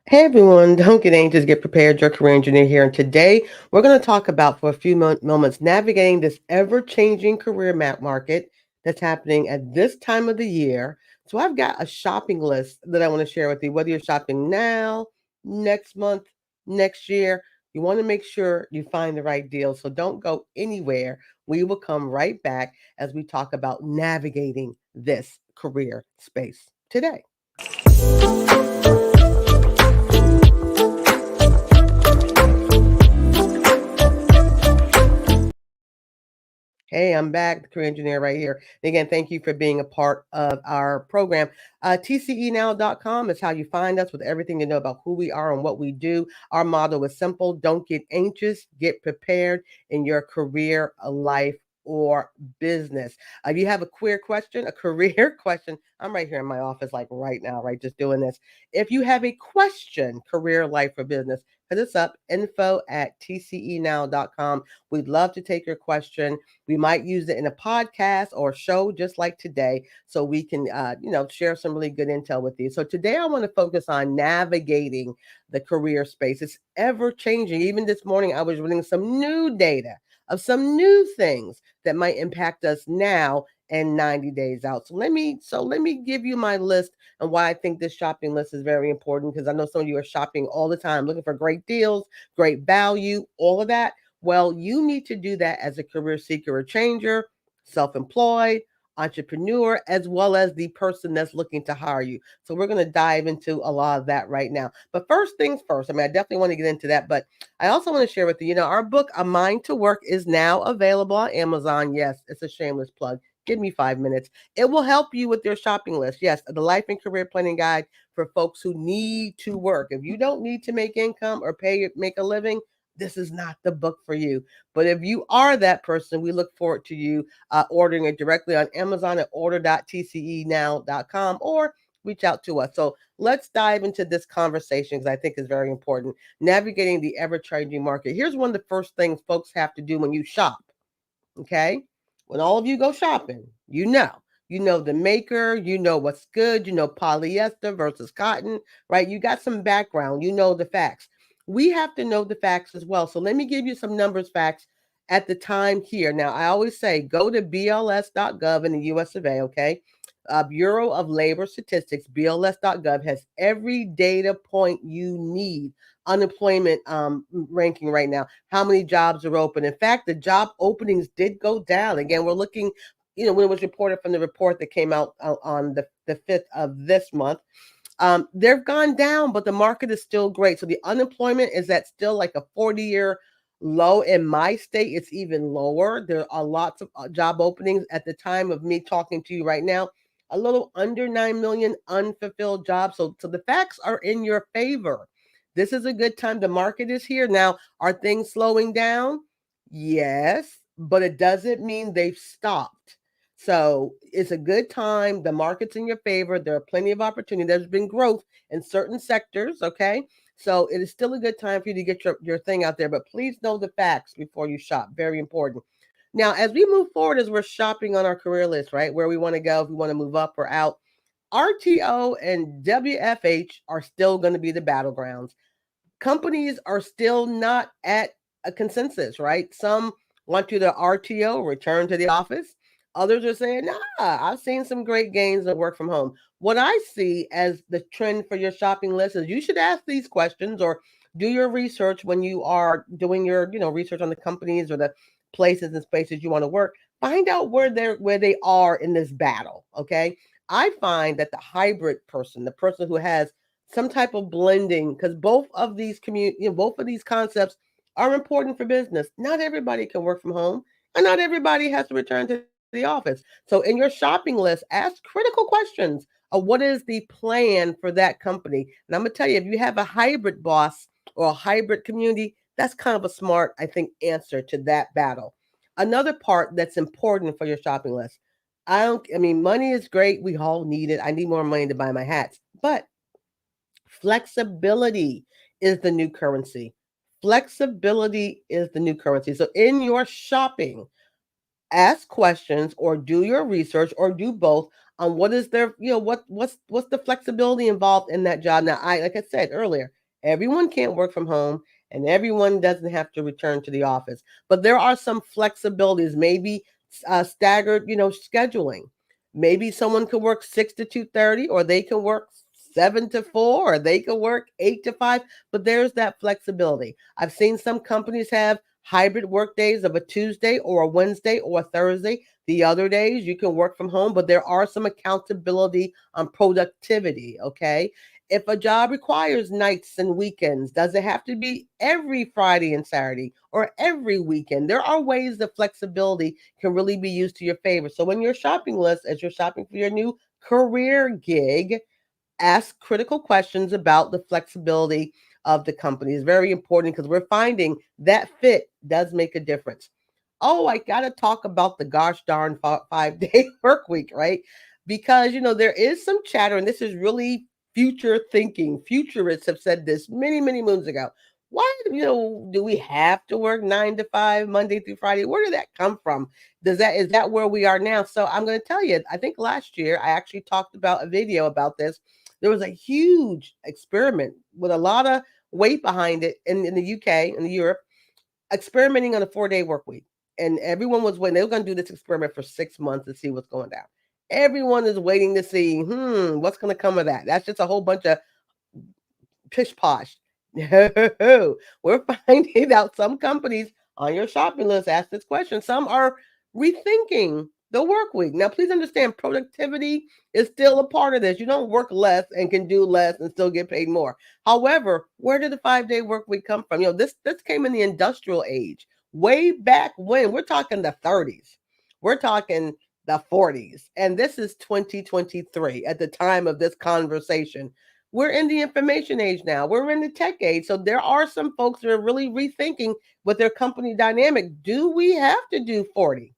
Hey everyone, don't get anxious, get prepared. Your career engineer here. And today we're going to talk about for a few moments navigating this ever changing career map market that's happening at this time of the year. So I've got a shopping list that I want to share with you, whether you're shopping now, next month, next year. You want to make sure you find the right deal. So don't go anywhere. We will come right back as we talk about navigating this career space today. Hey, I'm back, the career engineer right here. And again, thank you for being a part of our program. TCEnow.com is how you find us with everything you know about who we are and what we do. Our motto is simple: don't get anxious, get prepared in your career, life, or business. If you have a career question, a career question, I'm right here in my office, like right now, right, just doing this. If you have a question, career, life, or business, hit us up, info@tcenow.com. We'd love to take your question. We might use it in a podcast or show just like today, so we can, share some really good intel with you. So today I want to focus on navigating the career space. It's ever changing. Even this morning, I was reading some new data of some new things that might impact us now and 90 days out. So let me give you my list and why I think this shopping list is very important, because I know some of you are shopping all the time, looking for great deals, great value, all of that. Well, you need to do that as a career seeker or changer, self employed, entrepreneur, as well as the person that's looking to hire you. So, we're going to dive into a lot of that right now. But first things first, I definitely want to get into that. But I also want to share with you, our book, A Mind to Work, is now available on Amazon. Yes, it's a shameless plug. Give me 5 minutes. It will help you with your shopping list. Yes, the life and career planning guide for folks who need to work. If you don't need to make income or make a living, this is not the book for you. But if you are that person, we look forward to you ordering it directly on Amazon at order.tcenow.com or reach out to us. So let's dive into this conversation because I think is very important. Navigating the ever changing market. Here's one of the first things folks have to do when you shop. Okay. When all of you go shopping, you know the maker, you know what's good, you know polyester versus cotton, right? You got some background, you know the facts. We have to know the facts as well. So let me give you some numbers facts at the time here. Now, I always say go to bls.gov in the US of A, okay? Bureau of Labor Statistics, bls.gov, has every data point you need. Unemployment ranking right now, how many jobs are open. In fact, the job openings did go down. Again, we're looking, when it was reported from the report that came out on the 5th of this month. They've gone down, but the market is still great. So the unemployment is at still like a 40-year low. In my state, it's even lower. There are lots of job openings at the time of me talking to you right now. A little under 9 million unfulfilled jobs. So the facts are in your favor. This is a good time. The market is here. Now, are things slowing down? Yes, but it doesn't mean they've stopped. So it's a good time. The market's in your favor. There are plenty of opportunity. There's been growth in certain sectors. Okay. So it is still a good time for you to get your thing out there, but please know the facts before you shop. Very important. Now, as we move forward, as we're shopping on our career list, right, where we want to go, if we want to move up or out, RTO and WFH are still going to be the battlegrounds. Companies are still not at a consensus, right? Some want you to RTO, return to the office. Others are saying, nah, I've seen some great gains of work from home. What I see as the trend for your shopping list is you should ask these questions or do your research when you are doing your, research on the companies or the places and spaces you want to work. Find out where they are in this battle. Okay. I find that the hybrid person, the person who has some type of blending, because both of these concepts are important for business. Not everybody can work from home, and not everybody has to return to the office. So in your shopping list, ask critical questions of what is the plan for that company. And I'm gonna tell you, if you have a hybrid boss or a hybrid community, that's kind of a smart, I think, answer to that battle. Another part that's important for your shopping list. Money is great. We all need it. I need more money to buy my hats. But flexibility is the new currency. Flexibility is the new currency. So in your shopping, ask questions or do your research or do both on what is their, what's the flexibility involved in that job. Now, like I said earlier, Everyone can't work from home and everyone doesn't have to return to the office. But there are some flexibilities, maybe staggered, scheduling. Maybe someone could work 6 to 2:30, or they can work 7 to 4, or they can work 8 to 5, but there's that flexibility. I've seen some companies have hybrid work days of a Tuesday or a Wednesday or a Thursday. The other days you can work from home, but there are some accountability on productivity, okay? If a job requires nights and weekends, does it have to be every Friday and Saturday or every weekend? There are ways that flexibility can really be used to your favor. So when you're shopping list, as you're shopping for your new career gig, ask critical questions about the flexibility of the company. It's very important because we're finding that fit does make a difference. Oh, I got to talk about the gosh darn 5 day work week, right? Because, there is some chatter, and this is really future thinking. Futurists have said this many, many moons ago. Why, do we have to work 9 to 5, Monday through Friday? Where did that come from? Is that where we are now? So I'm going to tell you, I think last year I actually talked about a video about this. There was a huge experiment with a lot of weight behind it in the UK and Europe, experimenting on a 4 day work week. And everyone was waiting. They were going to do this experiment for 6 months to see what's going down. Everyone is waiting to see, what's going to come of that. That's just a whole bunch of pish posh. No, we're finding out some companies on your shopping list ask this question. Some are rethinking the work week. Now, please understand, productivity is still a part of this. You don't work less and can do less and still get paid more. However, where did the 5 day work week come from? This came in the industrial age, way back when. We're talking the 30s. We're talking the 40s. And this is 2023 at the time of this conversation. We're in the information age now. We're in the tech age. So there are some folks that are really rethinking with their company dynamic. Do we have to do 40?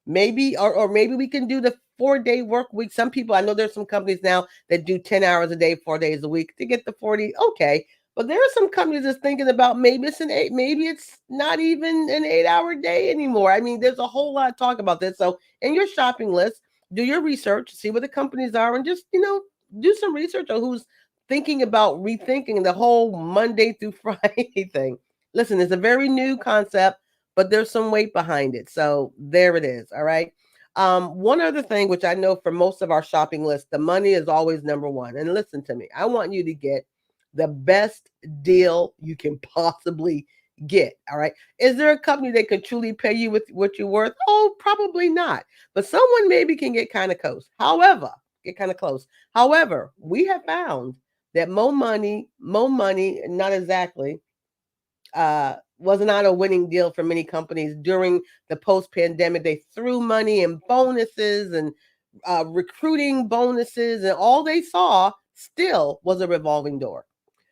Maybe, or maybe we can do the 4 day work week. Some people, I know there's some companies now that do 10 hours a day, 4 days a week to get the 40. Okay. But there are some companies that's thinking about maybe it's maybe it's not even an 8 hour day anymore. I mean, there's a whole lot of talk about this. So in your shopping list, do your research, see what the companies are, and just, do some research on who's thinking about rethinking the whole Monday through Friday thing. Listen, it's a very new concept, but there's some weight behind it. So there it is. All right. One other thing, which I know for most of our shopping lists, the money is always number one. And listen to me, I want you to get the best deal you can possibly get. All right. Is there a company that could truly pay you with what you're worth? Oh, probably not. But someone maybe can get kind of close. However, we have found that more money, not exactly, was not a winning deal for many companies during the post-pandemic. They threw money and bonuses and recruiting bonuses, and all they saw still was a revolving door.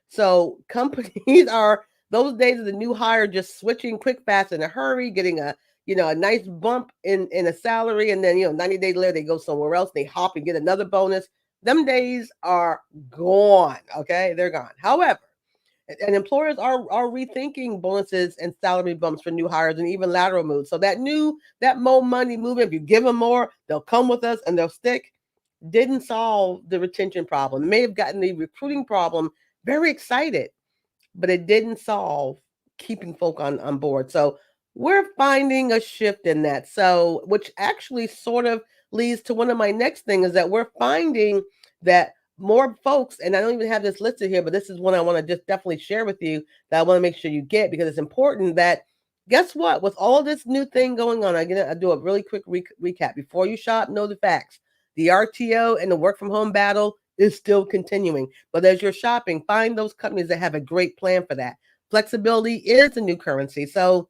So companies are those days of the new hire just switching quick, fast, in a hurry, getting a nice bump in a salary, and then 90 days later they go somewhere else. They hop and get another bonus. Them days are gone. Okay, they're gone. However, and employers are rethinking bonuses and salary bumps for new hires and even lateral moves. So that more money movement, if you give them more, they'll come with us and they'll stick. Didn't solve the retention problem. It may have gotten the recruiting problem very excited, but it didn't solve keeping folk on board. So we're finding a shift in that. So, which actually sort of leads to one of my next things, is that we're finding that more folks, and I don't even have this listed here, but this is one I want to just definitely share with you that I want to make sure you get, because it's important that, guess what, with all this new thing going on, I do a really quick recap. Before you shop, know the facts. The RTO and the work from home battle is still continuing. But as you're shopping, find those companies that have a great plan for that. Flexibility is the new currency. So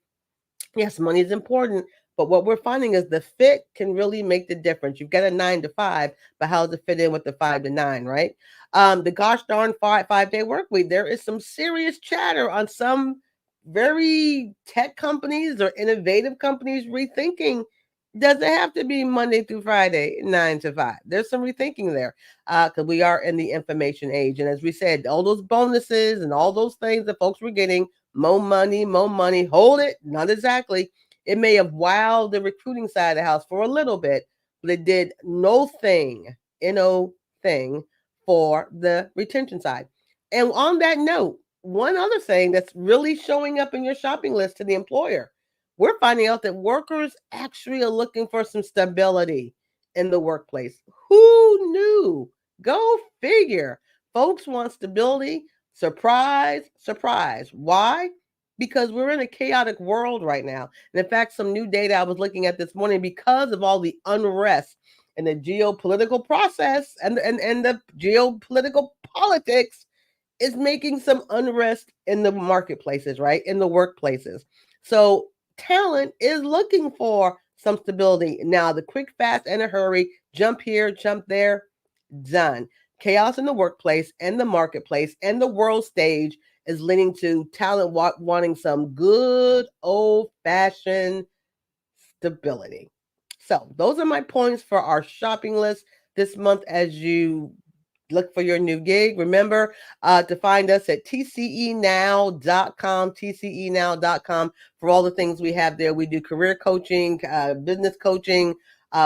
yes, money is important, but what we're finding is the fit can really make the difference. You've got a 9 to 5, but how does it fit in with the 5 to 9, right? The gosh darn 5 day work week. There is some serious chatter on some very tech companies or innovative companies rethinking. Does it have to be Monday through Friday, 9 to 5? There's some rethinking there, because we are in the information age. And as we said, all those bonuses and all those things that folks were getting, more money, more money. Hold it. Not exactly. It may have wowed the recruiting side of the house for a little bit, but it did no thing, no thing for the retention side. And on that note, one other thing that's really showing up in your shopping list to the employer, we're finding out that workers actually are looking for some stability in the workplace. Who knew? Go figure. Folks want stability. Surprise, surprise. Why? Because we're in a chaotic world right now. And in fact, some new data I was looking at this morning, because of all the unrest and the geopolitical process and the geopolitical politics, is making some unrest in the marketplaces, right? In the workplaces. So talent is looking for some stability. Now, the quick, fast, and a hurry, jump here, jump there, done. Chaos in the workplace and the marketplace and the world stage is leading to talent wanting some good old fashioned stability. So, those are my points for our shopping list this month as you look for your new gig. Remember to find us at tcenow.com for all the things we have there. We do career coaching, business coaching.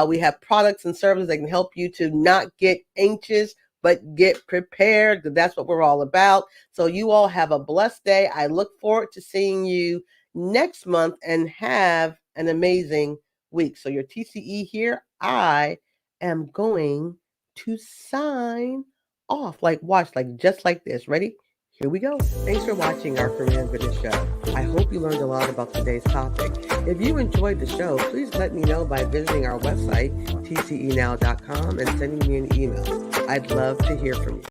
We have products and services that can help you to not get anxious, but get prepared. That's what we're all about. So you all have a blessed day. I look forward to seeing you next month, and have an amazing week. So your TCE here, I am going to sign off. Like, watch, like just like this. Ready? Here we go. Thanks for watching our Career and Business Show. I hope you learned a lot about today's topic. If you enjoyed the show, please let me know by visiting our website, tcenow.com, and sending me an email. I'd love to hear from you.